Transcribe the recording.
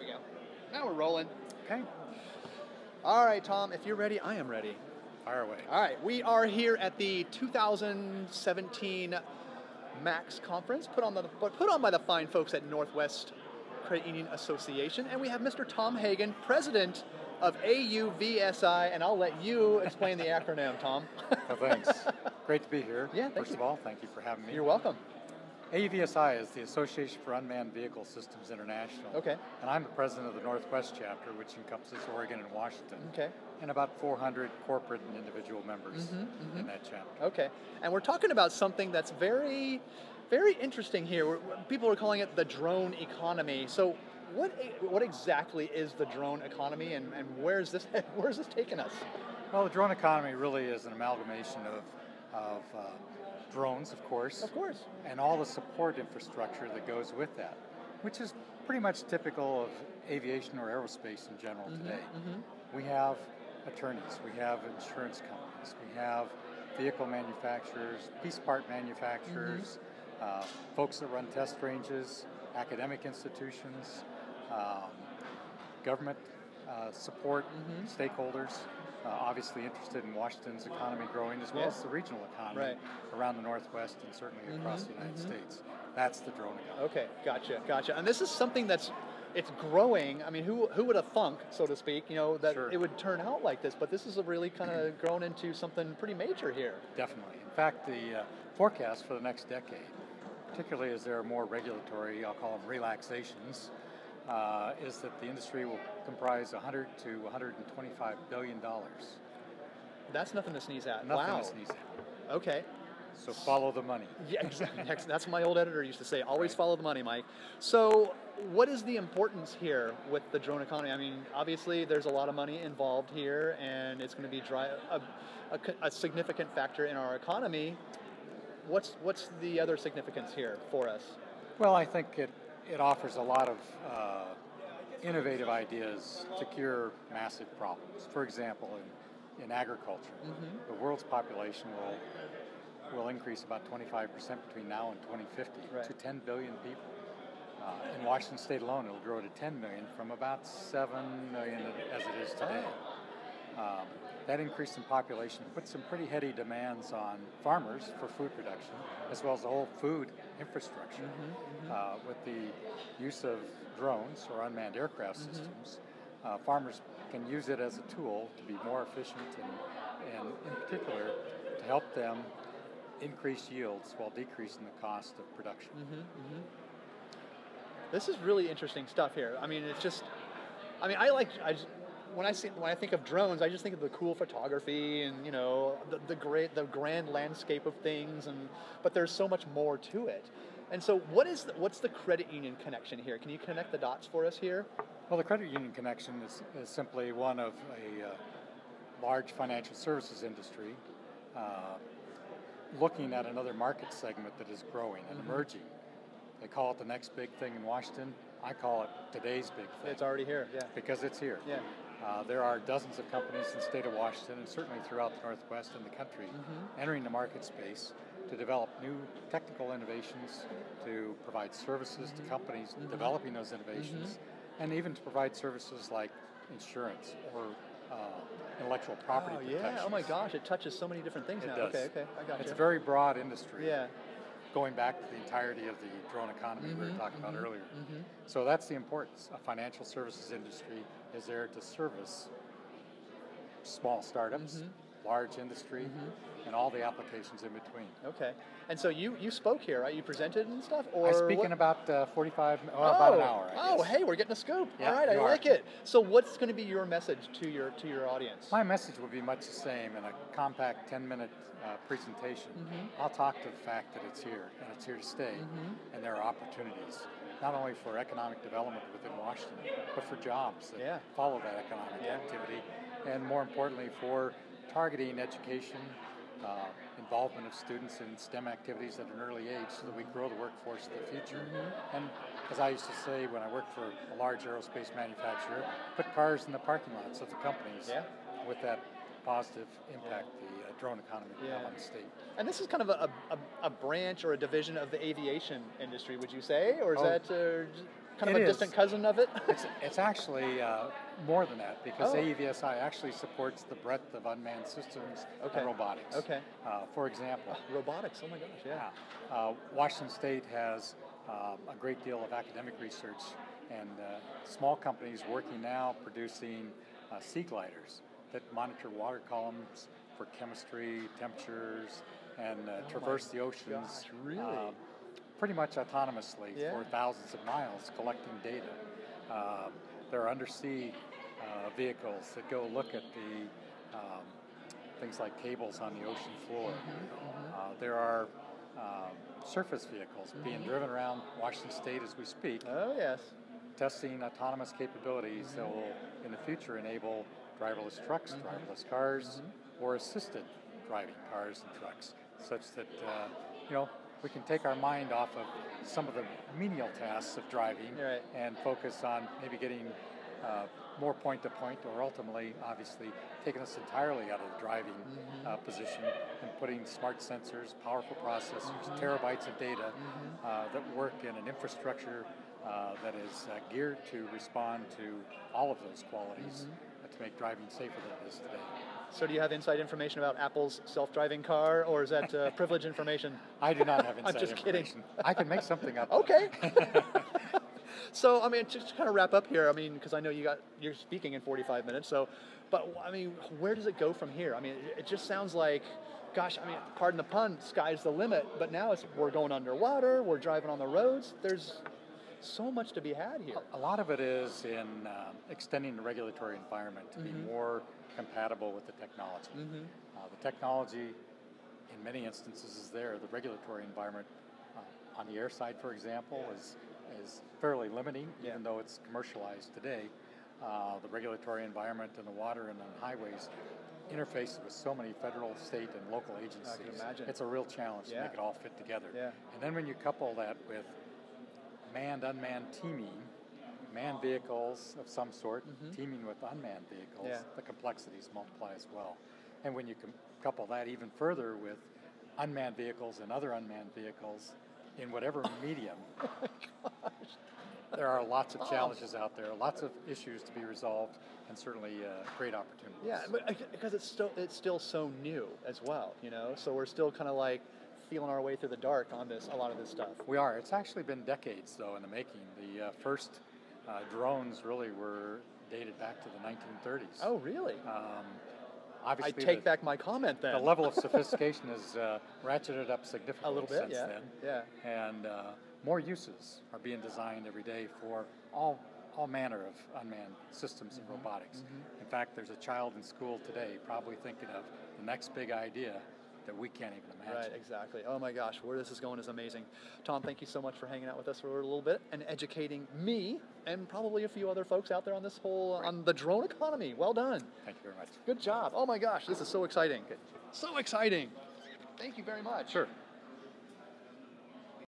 we go. Now we're rolling. Okay. All right, Tom, if you're ready, I am ready. Fire away. All right, we are here at the 2017 MAX conference put on by the fine folks at Northwest Credit Union Association, and we have Mr. Tom Hagen, president of AUVSI, and I'll let you explain the acronym, Tom. Well, thanks. Great to be here. Yeah, thank First you. of all, thank you for having me. You're welcome. AUVSI is the Association for Unmanned Vehicle Systems International. Okay. And I'm the president of the Northwest chapter, which encompasses Oregon and Washington. Okay. And about 400 corporate and individual members in that chapter. Okay. And we're talking about something that's very, very interesting here. People are calling it the drone economy. So what exactly is the drone economy, and where's this taking us? Well, the drone economy really is an amalgamation of drones, of course. Of course. And all the support infrastructure that goes with that, which is pretty much typical of aviation or aerospace in general today. We have attorneys, we have insurance companies, we have vehicle manufacturers, piece part manufacturers, folks that run test ranges, academic institutions, government support, stakeholders, obviously interested in Washington's economy growing, as well as the regional economy around the Northwest and certainly across the United States. That's the drone economy. Okay, gotcha. And this is something it's growing. I mean, who would have thunk, so to speak, that it would turn out like this, but this is really kind of grown into something pretty major here. Definitely. In fact, the forecast for the next decade, particularly as there are more regulatory, I'll call them relaxations, is that the industry will comprise $100 to $125 billion. That's nothing to sneeze at. Nothing to sneeze at. Okay. So follow the money. Yeah, exactly. That's what my old editor used to say. Always follow the money, Mike. So what is the importance here with the drone economy? I mean, obviously there's a lot of money involved here, and it's going to be a significant factor in our economy. What's the other significance here for us? Well, I think it offers a lot of innovative ideas to cure massive problems. For example, in agriculture, the world's population will increase about 25% between now and 2050 to 10 billion people. In Washington State alone, it will grow to 10 million from about 7 million as it is today. That increase in population puts some pretty heady demands on farmers for food production, as well as the whole food infrastructure. With the use of drones or unmanned aircraft systems, farmers can use it as a tool to be more efficient and in particular, to help them increase yields while decreasing the cost of production. This is really interesting stuff here. I mean, when I think of drones, I just think of the cool photography and the grand landscape of things, but there's so much more to it. And so, what's the credit union connection here? Can you connect the dots for us here? Well, the credit union connection is simply one of a large financial services industry looking at another market segment that is growing and emerging. They call it the next big thing in Washington. I call it today's big thing. It's already here, yeah. Because it's here. Yeah. There are dozens of companies in the state of Washington and certainly throughout the Northwest and the country entering the market space to develop new technical innovations, to provide services to companies developing those innovations, and even to provide services like insurance or intellectual property protection. Oh my gosh, it touches so many different things now. Does. Okay, I got you. It's a very broad industry. Yeah. Going back to the entirety of the drone economy we were talking about earlier. So that's the importance. A financial services industry is there to service small startups, large industry, and all the applications in between. Okay. And so you spoke here, right? You presented and stuff? Or I speak in about about an hour. I guess. Hey, we're getting a scoop. Yeah, all right, I like it. So what's going to be your message to your audience? My message will be much the same in a compact 10-minute presentation. I'll talk to the fact that it's here, and it's here to stay, and there are opportunities, not only for economic development within Washington, but for jobs that follow that economic activity, and more importantly for targeting education, involvement of students in STEM activities at an early age so that we grow the workforce of the future. And as I used to say when I worked for a large aerospace manufacturer, put cars in the parking lots of the companies with that positive impact the drone economy will have on the state. And this is kind of a branch or a division of the aviation industry, would you say? Or is that... kind of a distant cousin of it? It's actually more than that, because Oh. AEVSI actually supports the breadth of unmanned systems and robotics. Okay. For example, Robotics, oh my gosh, yeah. Washington State has a great deal of academic research and small companies working now producing sea gliders that monitor water columns for chemistry, temperatures, and traverse the oceans. Gosh, really? Pretty much autonomously Yeah. for thousands of miles collecting data. There are undersea vehicles that go look at the things like cables on the ocean floor. There are surface vehicles being driven around Washington State as we speak, Oh, yes. testing autonomous capabilities that will, in the future, enable driverless trucks, driverless cars, or assisted driving cars and trucks, such that we can take our mind off of some of the menial tasks of driving Right. and focus on maybe getting more point-to-point, or ultimately, obviously, taking us entirely out of the driving position and putting smart sensors, powerful processors, terabytes of data that work in an infrastructure that is geared to respond to all of those qualities to make driving safer than it is today. So do you have inside information about Apple's self-driving car, or is that privileged information? I do not have inside I'm just information. kidding. I can make something up. Okay. So, I mean, just to kind of wrap up here, I mean, because I know you're speaking in 45 minutes, so, but, I mean, where does it go from here? I mean, it just sounds like, gosh, I mean, pardon the pun, sky's the limit, but now we're going underwater, we're driving on the roads, there's so much to be had here. A lot of it is in extending the regulatory environment to be more compatible with the technology. The technology, in many instances, is there. The regulatory environment on the air side, for example, is fairly limiting, even though it's commercialized today. The regulatory environment in the water and on highways interfaces with so many federal, state, and local agencies. I can imagine. It's a real challenge to make it all fit together. Yeah. And then when you couple that with manned, unmanned teaming, manned vehicles of some sort, teaming with unmanned vehicles, the complexities multiply as well. And when you couple that even further with unmanned vehicles and other unmanned vehicles in whatever medium, there are lots of challenges out there, lots of issues to be resolved, and certainly great opportunities. Yeah, but because it's still so new as well, so we're still kind of like feeling our way through the dark on a lot of this stuff. We are. It's actually been decades, though, in the making. The first drones really were dated back to the 1930s. Oh, really? Obviously, I take back my comment then. The level of sophistication has ratcheted up significantly a little bit, since then. Yeah. And more uses are being designed every day for all manner of unmanned systems and robotics. In fact, there's a child in school today probably thinking of the next big idea that we can't even imagine. Right, exactly. Oh my gosh, where this is going is amazing. Tom, thank you so much for hanging out with us for a little bit and educating me and probably a few other folks out there on this on the drone economy. Well done. Thank you very much. Good job. Oh my gosh, this is so exciting. So exciting. Thank you very much. Sure.